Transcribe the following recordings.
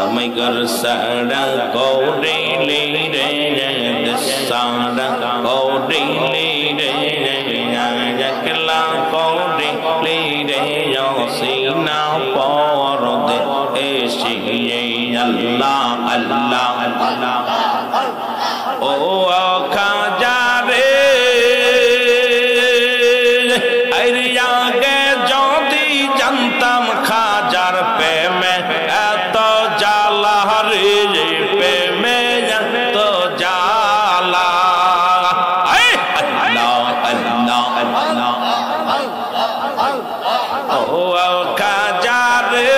আমি গর সারা কৌরিলি রে সারা কৌরিলি রে একলা কৌরিলি রে সিনা পরদে এসি আল্লাহ আল্লাহ ও খাজা রে আগে যদি জানতাম খাজার প্রেমে এত জ্বালা রে প্রেমে এত জ্বালা আল্লাহ আল্লাহ আল্লাহ ও খাজা রে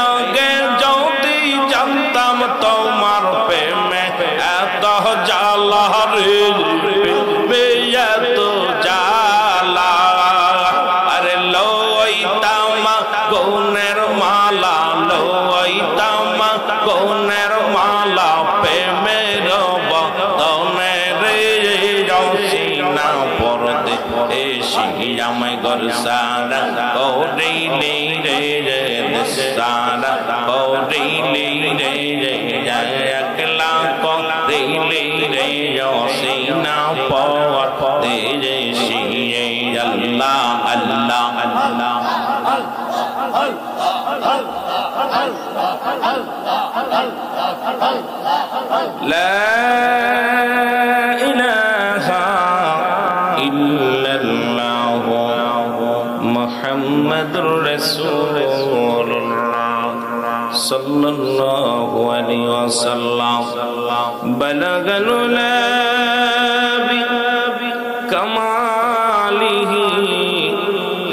আগে যদি জানতাম তোমার প্রেমে এত জ্বালা রে এত জ্বালা আরে লইতাম গৌনের মালা লইতাম গৌনের মালা প্রেমের বদনে রে রসিনা পরদে এসি আমায় গর সারা কৌরিলি রে সারা কৌরিলি রে একলা কৌরিলি রে রসিনা পরদে এসি আল্লাহ আল্লাহ আল্লাহ লা ইলাহা ইল্লাল্লাহ মুহাম্মাদুর রাসূলুল্লাহ সাল্লাল্লাহু আলাইহি ওয়াসাল্লাম বালাগাল উলাবি কামালিহি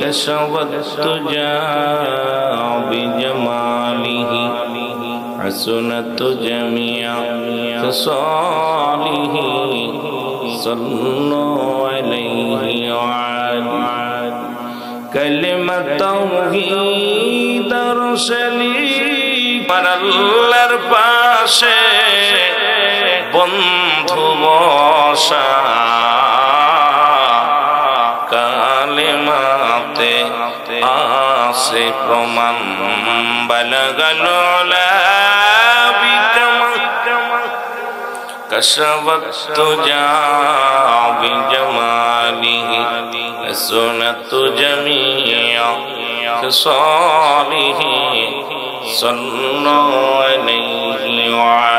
كشفت تجا بجماله حسنت جميع خصاله صلوا عليه وعلى كلمة توحيد رسلي পারাল্লার পাশে বন্ধু বসা কালেমাতে আসে প্রমাণ বালাগাল উলাবি কশবত তুজা বিজমালিহি সুনত জামিয়া খিসালিহি সাল্লাল্লাহু আলাইহি ওয়া